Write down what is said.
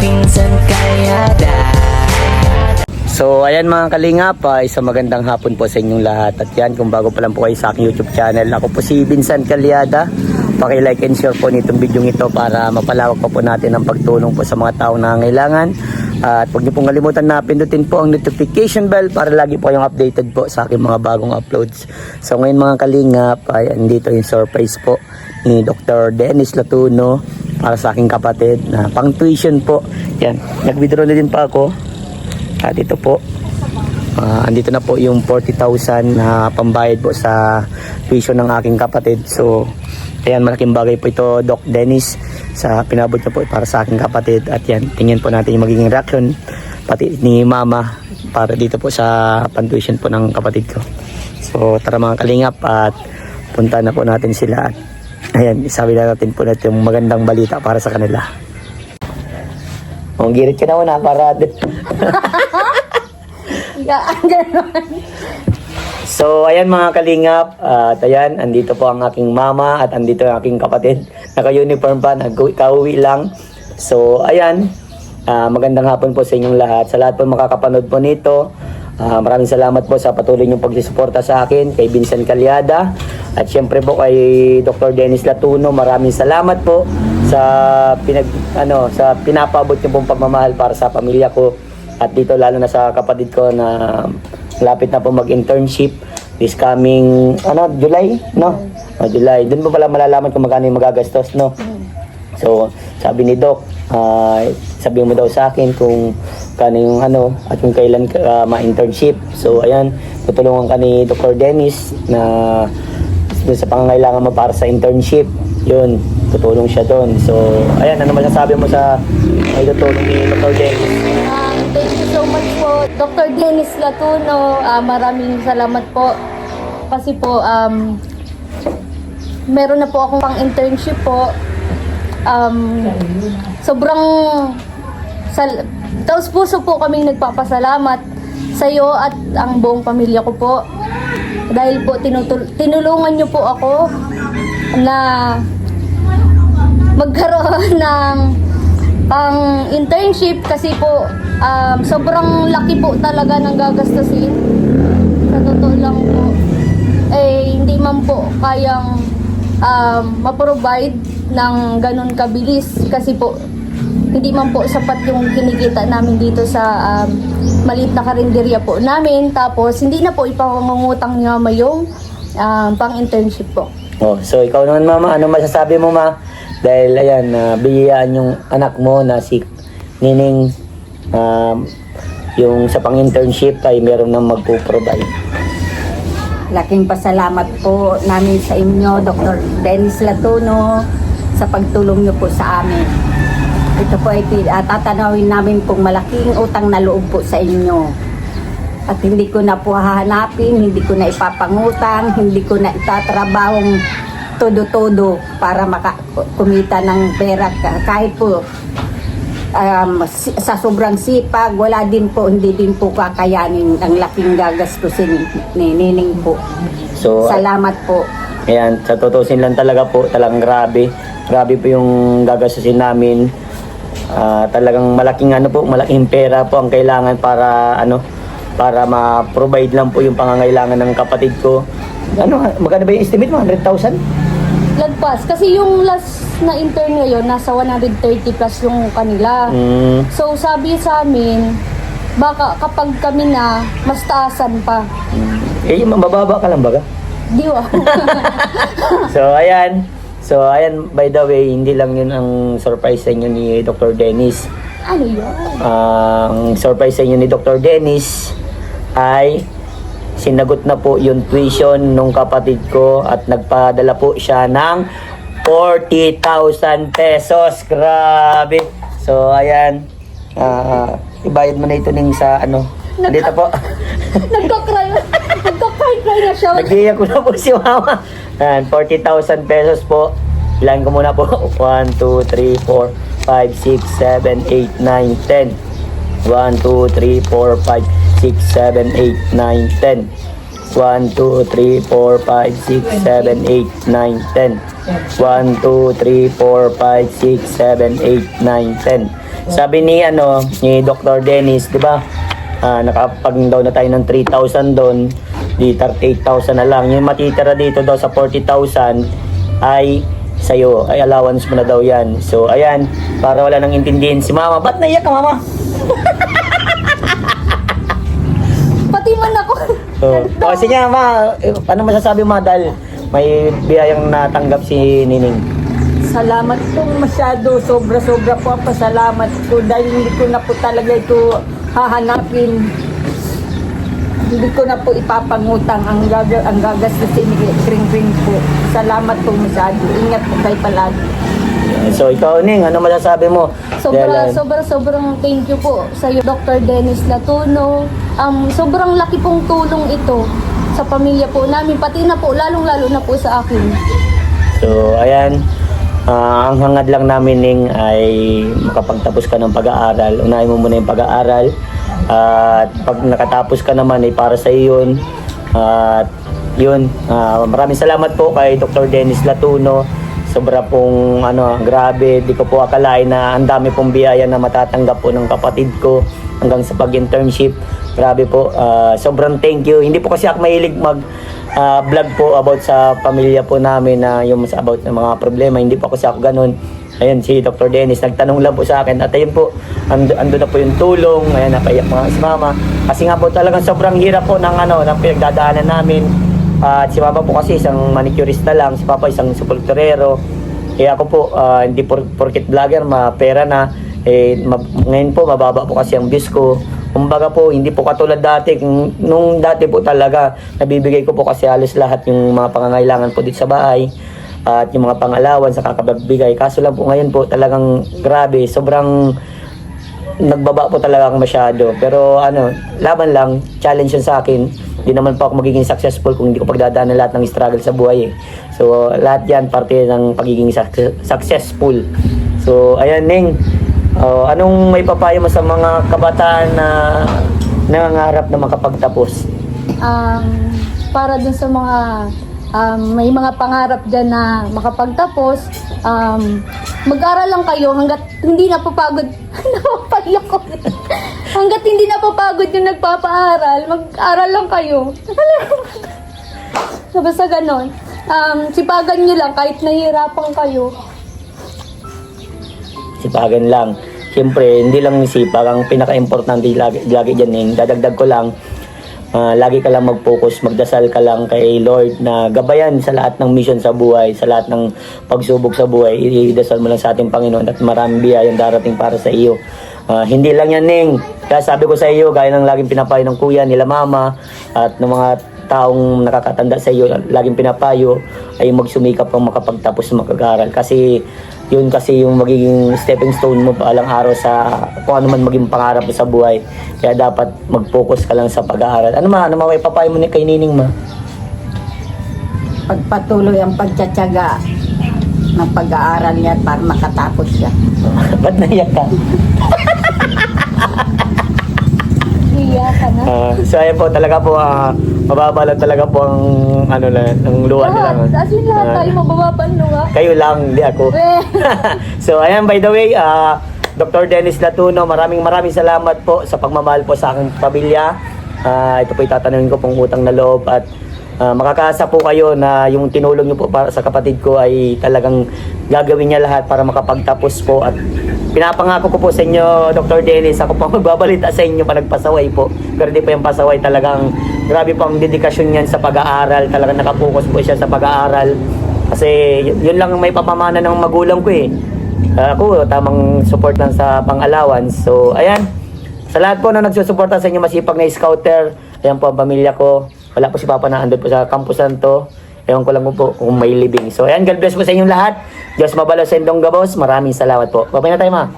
Pinsan Kalyada. So ayan mga kalingap, isang magandang hapon po sa inyong lahat. At yan, kung bago pa lang po kayo sa aking YouTube channel, ako po si Vincent Kalyada. Paki-like and share po nitong video ito para mapalawak pa po natin ang pagtulong po sa mga taong nangangailangan. At huwag niyo pong kalimutan na pindutin po ang notification bell para lagi po kayong updated po sa aking mga bagong uploads. So ngayon mga kalingap, andito yung surprise po ni Dr. Dennis Latuno para sa aking kapatid na pang tuition po. Yan, nag-withdraw na din pa ako. At ito po, andito na po yung 40,000 na pambayad po sa tuition ng aking kapatid. So, ayan, malaking bagay po ito, Doc Dennis, sa pinabot niya po para sa aking kapatid. At yan, tingnan po natin yung magiging reaction pati ni Mama para dito po sa pantuition po ng kapatid ko. So, tara mga kalingap at punta na po natin sila. At ayan, isabi na natin po natin yung magandang balita para sa kanila. Girit ka na muna para So ayan mga kalingap, at ayan, andito po ang aking mama at andito ang aking kapatid. Naka-uniform pa, nag-uwi lang. So ayan, magandang hapon po sa inyong lahat. Sa lahat po makakapanood po nito, maraming salamat po sa patuloy niyong pagsusuporta sa akin, kay Vincent Kalyada. At syempre po kay Dr. Dennis Latuno, maraming salamat po sa pinapabot niyo pong pagmamahal para sa pamilya ko. At dito lalo na sa kapatid ko na lapit na po mag-internship this coming July, no? July. Doon po pala malalaman kung magkano yung magagastos, no? So, sabi ni Doc, sabihin mo daw sa akin kung kano yung at kung kailan ma-internship. So, ayan, tutulungan ka ni Dr. Dennis na doon sa pangangailangan mo para sa internship. Yun, tutulong siya doon. So, ayan, ano masasabi mo sa tutulong ni Dr. Dennis? Thank you so much po, Dr. Dennis Latuno. Maraming salamat po. Kasi po, meron na po akong pang-internship po. Sobrang taos puso po kaming nagpapasalamat sa iyo at ang buong pamilya ko po. Dahil po tinulungan niyo po ako na magkaroon ng pang-internship kasi po sobrang laki po talaga ng gagastusin. Sa totoo lang po, hindi man po kayang ma-provide ng ganun kabilis kasi po hindi man po sapat yung kinikita namin dito sa maliit na karinderya po namin. Tapos hindi na po ipangungutang ni Mama yung pang-internship po. So ikaw naman Mama, ano masasabi mo Ma? Dahil ayan, biyayaan yung anak mo na si Nining yung sa pang-internship ay meron nang magpo-provide. Laking pasalamat po namin sa inyo, Dr. Dennis Latuno, sa pagtulong niyo po sa amin. Ito po ay tatanawin namin pong malaking utang na loob po sa inyo. At hindi ko na po hahanapin, hindi ko na ipapangutang, hindi ko na itatrabahong todo-todo para kumita ng pera. Kahit po sa sobrang sipag, hindi din po kakayanin ang laking gagastusin ni Nining po. So, salamat po. Ayan, sa tutusin lang talaga po, talagang grabe. Grabe po yung gagastusin namin. Talagang malaking pera po ang kailangan para ma-provide lang po yung pangangailangan ng kapatid ko. Magkano ba yung estimate mo? 100,000? Lagpas. Kasi yung last na intern ngayon, nasa 130 plus yung kanila. So, sabi sa amin, baka kapag kami na, mas taasan pa. Yung mababa ka lang baga? Di ba? So, ayan, by the way, hindi lang yun ang surprise sa inyo ni Dr. Dennis. Ano yun? Ang surprise sa inyo ni Dr. Dennis ay sinagot na po yung tuition nung kapatid ko at nagpadala po siya ng 40,000 pesos. Grabe. So, ayan. Ibayad mo na ito sa dito po. Nagka-cry na siya. Nag-iyak ko na po si Mama. 40,000 pesos po. Ilan ko muna po. 1, 2, 3, 4, 5, 6, 7, 8, 9, 10. 1, 2, 3, 4, 5, 6, 7, 8, 9, 10. 1, 2, 3, 4, 5, 6, 7, 8, 9, 10. 1, 2, 3, 4, 5, 6, 7, 8, 9, 10. Sabi ni ni Dr. Dennis, 'di ba? Nakapag daw na tayo ng 3,000 doon, di 38,000 na lang. Yung matitira dito daw sa 40,000 ay sa'yo, ay allowance mo na daw yan. So, ayan, para wala nang intindihin si mama. Ba't naiyak ka, mama? Pati man ako. Kasi nga, ma, ano masasabi mo dahil may biyayang natanggap si Nining? Salamat po masyado. Sobra-sobra po ang pasalamat ko dahil hindi ko na po talaga ito hahanapin. Hindi ko na po ipapangutang ang gagastusin ni Kring po. Salamat po masyado. Ingat po kayo palagi. So, ikaw, Ning, ano masasabi mo? Sobrang thank you po sa iyo, Dr. Dennis Latuno. Sobrang laki pong tulong ito sa pamilya po namin, pati na po, lalong-lalo na po sa akin. So, ayan. Ang hangad lang namin, Ning, ay makapagtapos ka ng pag-aaral. Unahin mo muna yung pag-aaral. At pag nakatapos ka naman, ay para sa iyo yun. At yun, maraming salamat po kay Dr. Dennis Latuno. Sobra pong grabe, di ko po akalain na ang dami pong biyaya na matatanggap po ng kapatid ko hanggang sa pag-internship. Grabe po, sobrang thank you. Hindi po kasi ako mahilig vlog po about sa pamilya po namin na yung about ng mga problema. Hindi po kasi ako ganun. Ayan, si Dr. Dennis nagtanong lang po sa akin at ayun po, ando na po yung tulong. Ayan, napaiyak mga si mama. Kasi nga po talagang sobrang hirap po ng ng pinagdadaanan namin. At si mama po kasi isang manicurista lang, si papa isang supulturero. Kaya ako po, hindi porket vlogger, mapera na. Ngayon po, mababa po kasi ang views ko. Kumbaga po, hindi po katulad dati. Nung dati po talaga, nabibigay ko po kasi halos lahat yung mga pangangailangan po dito sa bahay. At yung mga pangalawan sa kakapagbigay. Kaso lang po ngayon po talagang grabe, sobrang nagbaba po talaga ako masyado. Pero laban lang, challenge yun sa akin. Hindi naman po ako magiging successful kung hindi ko pagdadaanan lahat ng struggle sa buhay. So lahat yan, parte ng pagiging successful. So ayan, Ning, anong may papayo mo sa mga kabataan na nangangarap na makapagtapos? Para dun sa mga may mga pangarap dyan na makapagtapos, mag-aral lang kayo hanggat hindi napapagod. Hanggat hindi napapagod yung nagpapaaral, mag-aral lang kayo. So, basta ganon. Sipagan nyo lang kahit nahihirapan kayo. Sipagan lang. Siyempre, hindi lang sipag. Ang pinaka-importante lagi dyan, dadagdag ko lang, lagi ka lang mag-focus, magdasal ka lang kay Lord na gabayan sa lahat ng mission sa buhay, sa lahat ng pagsubok sa buhay. Idasal mo lang sa ating Panginoon at maraming biyayang darating para sa iyo. Hindi lang yan, Ning. Kaya sabi ko sa iyo, gaya ng laging pinapayo ng kuya, nila mama, at ng mga taong nakakatanda sa iyo, laging pinapayo, ay magsumikap kang makapagtapos ng mag-aaral. Kasi yun kasi yung magiging stepping stone mo paalang araw sa kung ano man maging pangarap mo sa buhay. Kaya dapat mag-focus ka lang sa pag-aaral. Ano may papayo mo kay Nining, ma? Pagpatuloy ang pagtsatsaga ng pag-aaral niya para makatapos siya. Ba't naiyak ka? Hiya ka na. So ayan po, talaga po, mababa lang talaga po ang ang luha nila. As in lahat tayo mabababan luha. Kayo lang, hindi ako. So ayan, by the way, Dr. Dennis Latuno, maraming salamat po sa pagmamahal po sa aking pamilya. Ito po itatanungin ko pong utang na loob at makakaasa po kayo na yung tinulong niyo po para sa kapatid ko ay talagang gagawin niya lahat para makapagtapos po. At pinapangako ko po sa inyo, Dr. Dennis, ako po magbabalita sa inyo pa nagpasaway po. Pero di po yung pasaway, talagang grabe po ang dedikasyon niyan sa pag-aaral. Talagang nakapokus po siya sa pag-aaral. Kasi yun lang may papamana ng magulang ko eh. Ako, tamang support lang sa pang-allowance. So, ayan. Sa lahat po na nagsusuporta sa inyo, masipag na scouter. Ayan po ang pamilya ko. Wala po si Papa na andun po sa campusan to. Ewan ko lang po kung may living. So, ayan. God bless po sa inyong lahat. Diyos mabalo sa indong gabos. Maraming salamat po. Babay na tayo, ma.